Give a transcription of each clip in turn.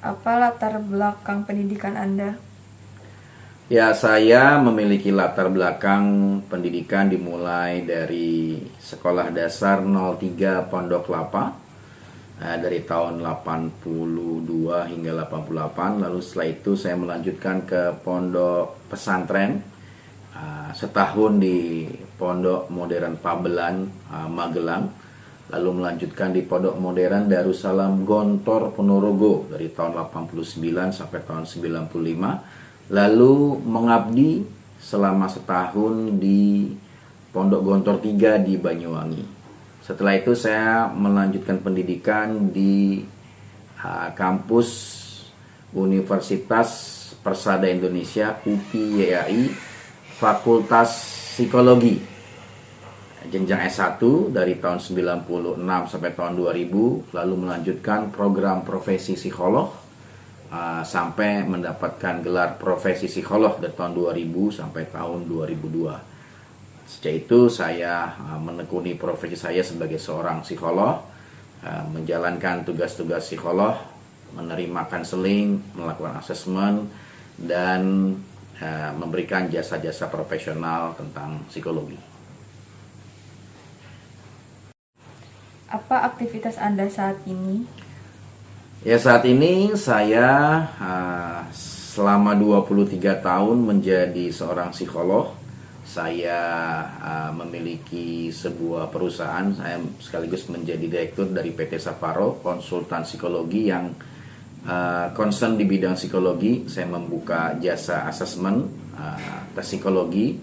Apa latar belakang pendidikan Anda? Ya, saya memiliki latar belakang pendidikan dimulai dari Sekolah Dasar 03 Pondok Lapa dari tahun 82 hingga 88. Lalu setelah itu saya melanjutkan ke Pondok Pesantren setahun di Pondok Modern Pabelan, Magelang. Lalu melanjutkan di Pondok Modern Darussalam Gontor Ponorogo dari tahun 89 sampai tahun 95. Lalu mengabdi selama setahun di Pondok Gontor 3 di Banyuwangi. Setelah itu saya melanjutkan pendidikan di kampus Universitas Persada Indonesia UPI YAI Fakultas Psikologi jenjang S1 dari tahun 96 sampai tahun 2000, lalu melanjutkan program profesi psikolog sampai mendapatkan gelar profesi psikolog dari tahun 2000 sampai tahun 2002. Sejak itu saya menekuni profesi saya sebagai seorang psikolog, menjalankan tugas-tugas psikolog, menerima konseling, melakukan asesmen, dan memberikan jasa-jasa profesional tentang psikologi. Apa aktivitas Anda saat ini? Ya, saat ini saya selama 23 tahun menjadi seorang psikolog. Saya memiliki sebuah perusahaan, saya sekaligus menjadi direktur dari PT Saparo, konsultan psikologi yang concern di bidang psikologi. Saya membuka jasa asesmen tes psikologi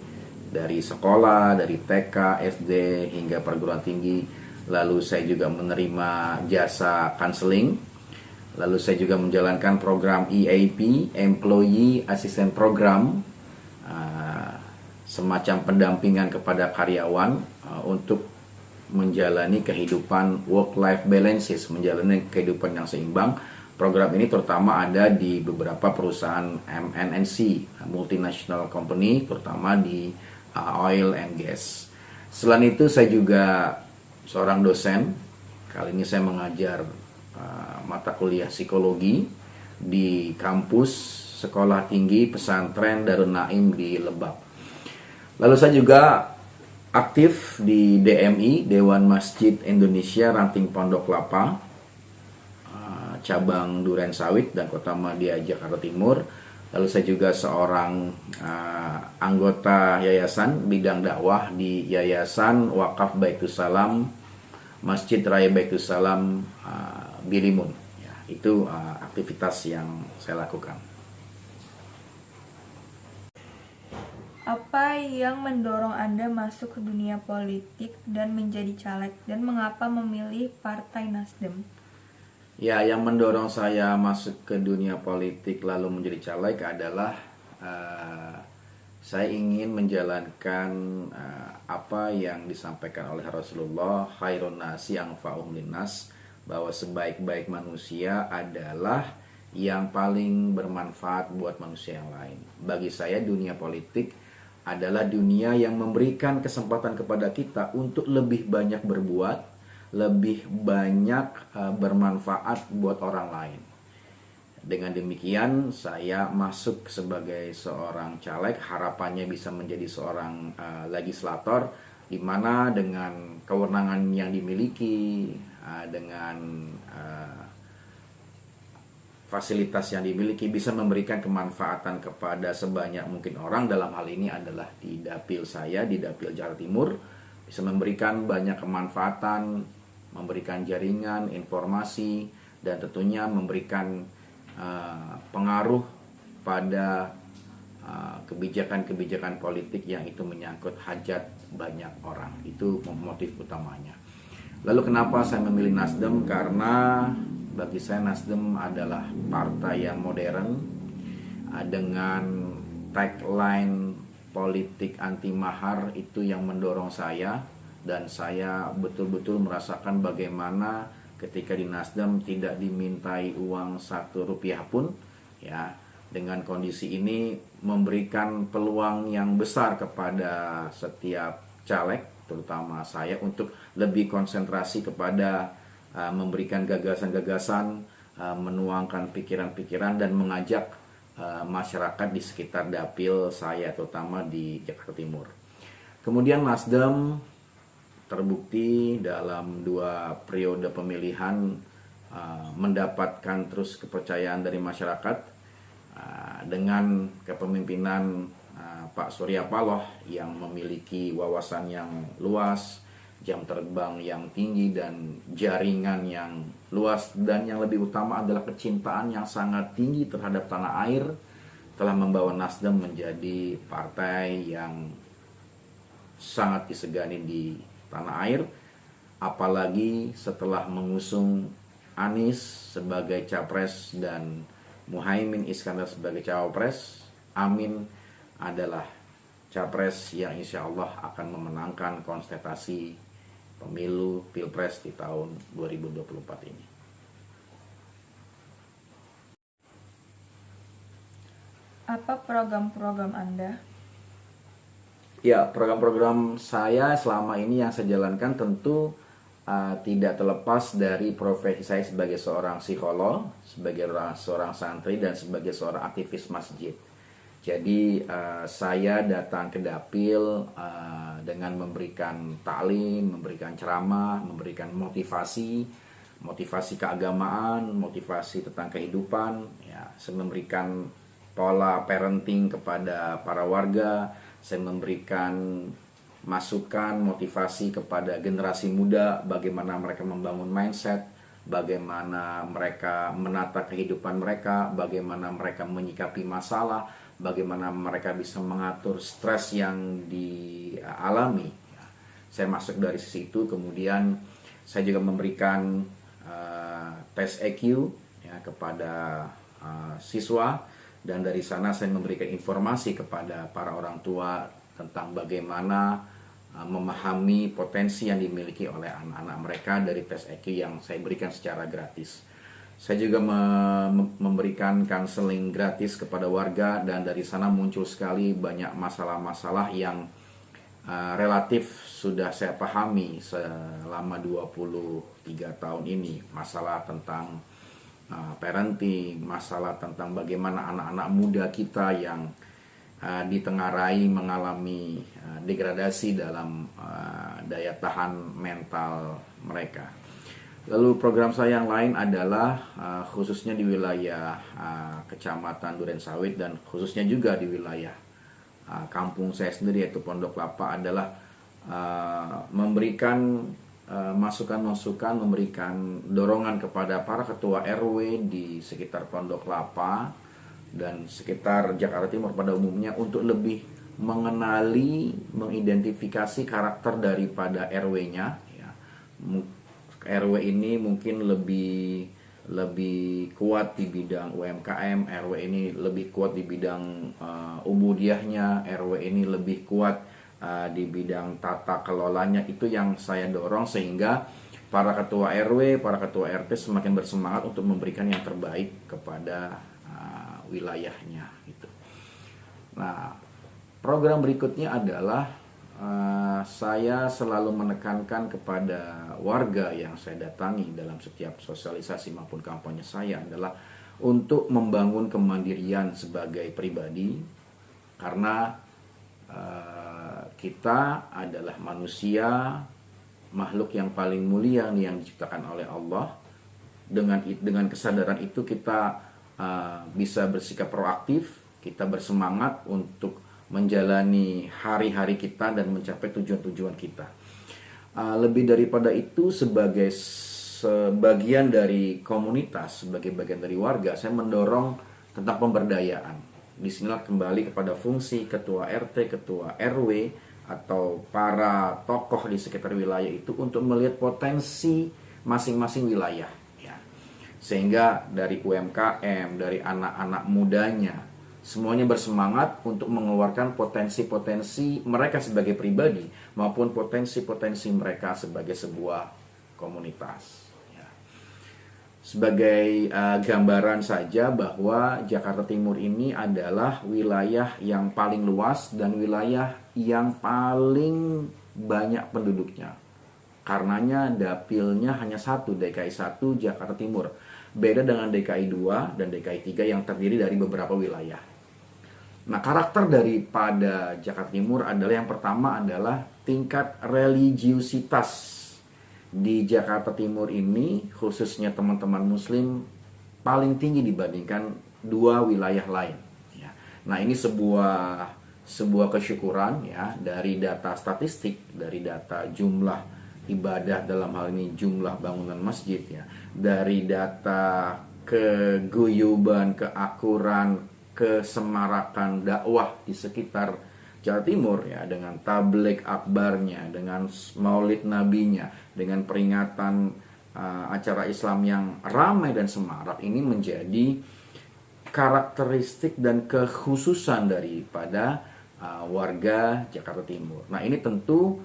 dari sekolah, dari TK, SD hingga perguruan tinggi. Lalu saya juga menerima jasa counseling. Lalu saya juga menjalankan program EAP, Employee Assistance Program, semacam pendampingan kepada karyawan untuk menjalani kehidupan work-life balances, menjalani kehidupan yang seimbang. Program ini terutama ada di beberapa perusahaan MNC, multinational company, terutama di oil and gas. Selain itu saya juga seorang dosen. Kali ini saya mengajar mata kuliah psikologi di kampus Sekolah Tinggi Pesantren Darun Naim di Lebak. Lalu saya juga aktif di DMI, Dewan Masjid Indonesia Ranting Pondok Lapa, cabang Duren Sawit dan Kota Madia, Jakarta Timur. Lalu saya juga seorang anggota yayasan bidang dakwah di Yayasan Wakaf Baitussalam Masjid Raya Baitussalam Bilimun. Ya, itu aktivitas yang saya lakukan. Apa yang mendorong Anda masuk ke dunia politik dan menjadi caleg, dan mengapa memilih Partai Nasdem? Ya, yang mendorong saya masuk ke dunia politik lalu menjadi caleg adalah saya ingin menjalankan apa yang disampaikan oleh Rasulullah, khairun nasi anfa'uhum linnas, bahwa sebaik-baik manusia adalah yang paling bermanfaat buat manusia yang lain. Bagi saya dunia politik adalah dunia yang memberikan kesempatan kepada kita untuk lebih banyak berbuat, lebih banyak bermanfaat buat orang lain. Dengan demikian saya masuk sebagai seorang caleg, harapannya bisa menjadi seorang legislator, di mana dengan kewenangan yang dimiliki, dengan fasilitas yang dimiliki, bisa memberikan kemanfaatan kepada sebanyak mungkin orang. Dalam hal ini adalah di dapil saya, di dapil Jakarta Timur, bisa memberikan banyak kemanfaatan, memberikan jaringan, informasi, dan tentunya memberikan pengaruh pada kebijakan-kebijakan politik yang itu menyangkut hajat banyak orang. Itu motif utamanya. Lalu kenapa saya memilih Nasdem? Karena bagi saya Nasdem adalah partai yang modern dengan tagline politik anti mahar, itu yang mendorong saya, dan saya betul-betul merasakan bagaimana ketika di Nasdem tidak dimintai uang 1 rupiah pun, ya. Dengan kondisi ini memberikan peluang yang besar kepada setiap caleg, terutama saya, untuk lebih konsentrasi kepada memberikan gagasan-gagasan, menuangkan pikiran-pikiran dan mengajak masyarakat di sekitar dapil saya, terutama di Jakarta Timur. Kemudian Nasdem terbukti dalam 2 periode pemilihan mendapatkan terus kepercayaan dari masyarakat dengan kepemimpinan Pak Surya Paloh yang memiliki wawasan yang luas, jam terbang yang tinggi, dan jaringan yang luas, dan yang lebih utama adalah kecintaan yang sangat tinggi terhadap tanah air, telah membawa Nasdem menjadi partai yang sangat disegani di tanah air, apalagi setelah mengusung Anies sebagai capres dan Muhaimin Iskandar sebagai cawapres. Amin adalah capres yang insya Allah akan memenangkan kontestasi pemilu Pilpres di tahun 2024 ini. Apa program-program Anda? Ya, program-program saya selama ini yang saya jalankan tentu tidak terlepas dari profesi saya sebagai seorang psikolog, sebagai seorang santri, dan sebagai seorang aktivis masjid. Jadi saya datang ke dapil dengan memberikan taklim, memberikan ceramah, memberikan motivasi keagamaan, motivasi tentang kehidupan. Ya, saya memberikan pola parenting kepada para warga, saya memberikan masukan, motivasi kepada generasi muda, bagaimana mereka membangun mindset, bagaimana mereka menata kehidupan mereka, bagaimana mereka menyikapi masalah, bagaimana mereka bisa mengatur stres yang dialami. Saya masuk dari sisi itu. Kemudian saya juga memberikan tes EQ ya, kepada siswa, dan dari sana saya memberikan informasi kepada para orang tua tentang bagaimana memahami potensi yang dimiliki oleh anak-anak mereka dari tes EQ yang saya berikan secara gratis. Saya juga memberikan counseling gratis kepada warga, dan dari sana muncul sekali banyak masalah-masalah yang relatif sudah saya pahami selama 23 tahun ini. Masalah tentang parenting, masalah tentang bagaimana anak-anak muda kita yang ditengarai mengalami degradasi dalam daya tahan mental mereka. Lalu program saya yang lain adalah khususnya di wilayah Kecamatan Durensawit, dan khususnya juga di wilayah kampung saya sendiri yaitu Pondok Kelapa, adalah memberikan masukan-masukan, memberikan dorongan kepada para ketua RW di sekitar Pondok Kelapa dan sekitar Jakarta Timur pada umumnya untuk lebih mengenali, mengidentifikasi karakter daripada RW-nya. Ya. RW ini mungkin lebih kuat di bidang UMKM, RW ini lebih kuat di bidang ubudiyahnya, RW ini lebih kuat di bidang tata kelolanya. Itu yang saya dorong sehingga para ketua RW, para ketua RT semakin bersemangat untuk memberikan yang terbaik kepada wilayahnya gitu. Nah, program berikutnya adalah saya selalu menekankan kepada warga yang saya datangi dalam setiap sosialisasi maupun kampanye saya adalah untuk membangun kemandirian sebagai pribadi, karena kita adalah manusia, makhluk yang paling mulia yang diciptakan oleh Allah. Dengan kesadaran itu kita bisa bersikap proaktif, kita bersemangat untuk menjalani hari-hari kita dan mencapai tujuan-tujuan kita. Lebih daripada itu, sebagai sebagian dari komunitas, sebagai bagian dari warga, saya mendorong tentang pemberdayaan. Disinilah kembali kepada fungsi ketua RT, ketua RW, atau para tokoh di sekitar wilayah itu untuk melihat potensi masing-masing wilayah. Sehingga dari UMKM, dari anak-anak mudanya, semuanya bersemangat untuk mengeluarkan potensi-potensi mereka sebagai pribadi maupun potensi-potensi mereka sebagai sebuah komunitas. Sebagai gambaran saja bahwa Jakarta Timur ini adalah wilayah yang paling luas dan wilayah yang paling banyak penduduknya. Karenanya dapilnya hanya satu, DKI 1 Jakarta Timur. beda dengan DKI 2 dan DKI 3 yang terdiri dari beberapa wilayah. Nah, karakter daripada Jakarta Timur adalah yang pertama adalah tingkat religiusitas di Jakarta Timur ini, khususnya teman-teman Muslim, paling tinggi dibandingkan dua wilayah lain. Ya. Nah, ini sebuah kesyukuran ya dari data statistik, dari data jumlah ibadah, dalam hal ini jumlah bangunan masjid ya, dari data keguyuban, keakuran, kesemarakan dakwah di sekitar Jawa Timur ya, dengan tabligh akbarnya, dengan maulid nabinya, dengan peringatan acara Islam yang ramai dan semarak, ini menjadi karakteristik dan kekhususan daripada warga Jakarta Timur. Nah, ini tentu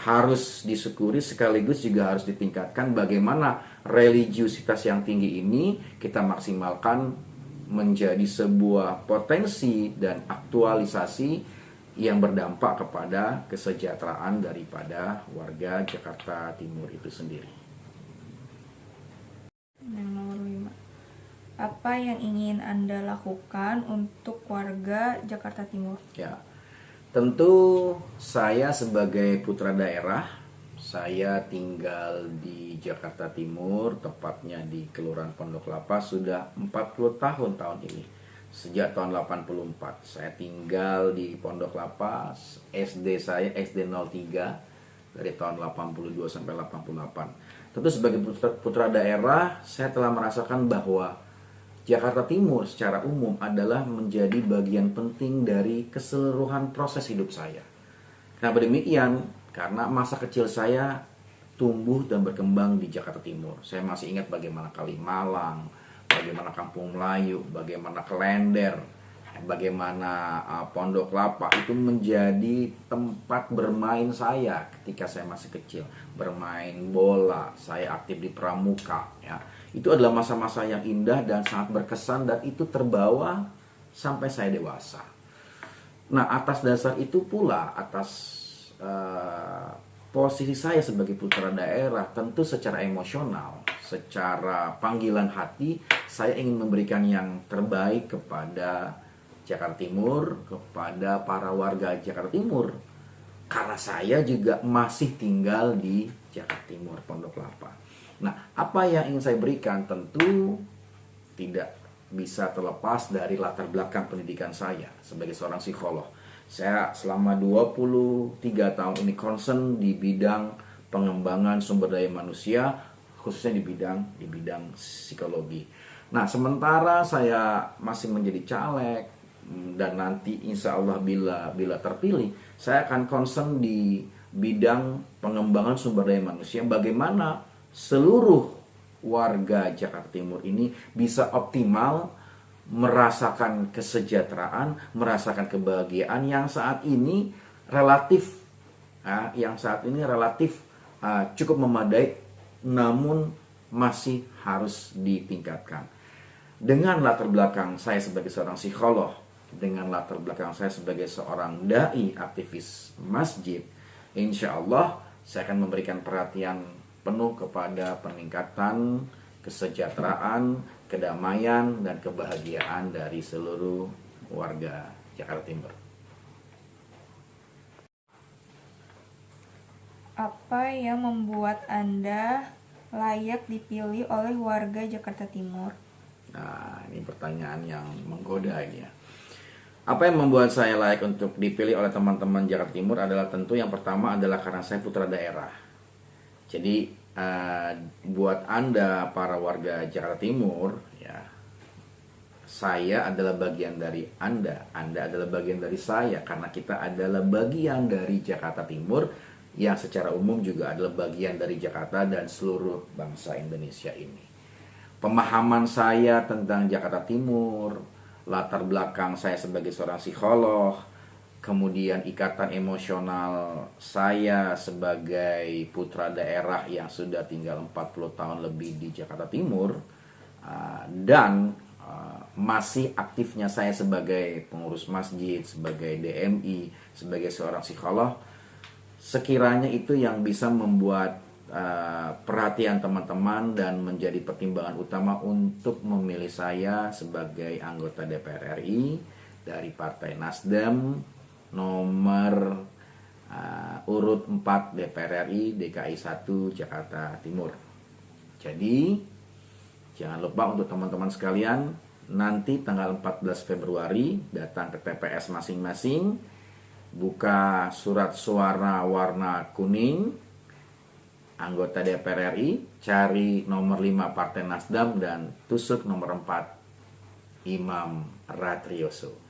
harus disyukuri, sekaligus juga harus ditingkatkan bagaimana religiusitas yang tinggi ini kita maksimalkan menjadi sebuah potensi dan aktualisasi yang berdampak kepada kesejahteraan daripada warga Jakarta Timur itu sendiri. Yang nomor 5. Apa yang ingin Anda lakukan untuk warga Jakarta Timur? Ya, tentu saya sebagai putra daerah, saya tinggal di Jakarta Timur, tepatnya di Kelurahan Pondok Lapa sudah 40 tahun ini. Sejak tahun 84 saya tinggal di Pondok Lapa. SD saya SD 03 dari tahun 82 sampai 88. Tentu sebagai putra daerah, saya telah merasakan bahwa Jakarta Timur secara umum adalah menjadi bagian penting dari keseluruhan proses hidup saya. Kenapa demikian? Karena masa kecil saya tumbuh dan berkembang di Jakarta Timur. Saya masih ingat bagaimana Kalimalang, bagaimana Kampung Melayu, bagaimana Klender, bagaimana Pondok Lapa itu menjadi tempat bermain saya ketika saya masih kecil. Bermain bola, saya aktif di pramuka. Ya. Itu adalah masa-masa yang indah dan sangat berkesan, dan itu terbawa sampai saya dewasa. Nah, atas dasar itu pula, atas posisi saya sebagai putra daerah, tentu secara emosional, secara panggilan hati, saya ingin memberikan yang terbaik kepada Jakarta Timur, kepada para warga Jakarta Timur, karena saya juga masih tinggal di Jakarta Timur, Pondok Lapa. Nah, apa yang ingin saya berikan tentu tidak bisa terlepas dari latar belakang pendidikan saya sebagai seorang psikolog. Saya selama 23 tahun ini concern di bidang pengembangan sumber daya manusia, khususnya di bidang psikologi. Nah, sementara saya masih menjadi caleg, dan nanti insya Allah bila terpilih, saya akan concern di bidang pengembangan sumber daya manusia, bagaimana seluruh warga Jakarta Timur ini bisa optimal merasakan kesejahteraan, merasakan kebahagiaan yang saat ini relatif cukup memadai, namun masih harus ditingkatkan. Dengan latar belakang saya sebagai seorang psikolog, dengan latar belakang saya sebagai seorang dai aktivis masjid, insya Allah saya akan memberikan perhatian penuh kepada peningkatan kesejahteraan, kedamaian, dan kebahagiaan dari seluruh warga Jakarta Timur. Apa yang membuat Anda layak dipilih oleh warga Jakarta Timur? Nah, ini pertanyaan yang menggoda ini ya. Apa yang membuat saya layak untuk dipilih oleh teman-teman Jakarta Timur adalah tentu yang pertama adalah karena saya putra daerah. Jadi buat Anda para warga Jakarta Timur ya, saya adalah bagian dari Anda adalah bagian dari saya, karena kita adalah bagian dari Jakarta Timur yang secara umum juga adalah bagian dari Jakarta dan seluruh bangsa Indonesia ini. Pemahaman saya tentang Jakarta Timur, latar belakang saya sebagai seorang psikolog, kemudian ikatan emosional saya sebagai putra daerah yang sudah tinggal 40 tahun lebih di Jakarta Timur, dan masih aktifnya saya sebagai pengurus masjid, sebagai DMI, sebagai seorang psikolog, sekiranya itu yang bisa membuat perhatian teman-teman dan menjadi pertimbangan utama untuk memilih saya sebagai anggota DPR RI dari Partai Nasdem nomor urut 4 DPR RI DKI 1 Jakarta Timur. Jadi jangan lupa untuk teman-teman sekalian, nanti tanggal 14 Februari datang ke TPS masing-masing, buka surat suara warna kuning anggota DPR RI, cari nomor 5 Partai Nasdem dan tusuk nomor 4 Imam Ratrioso.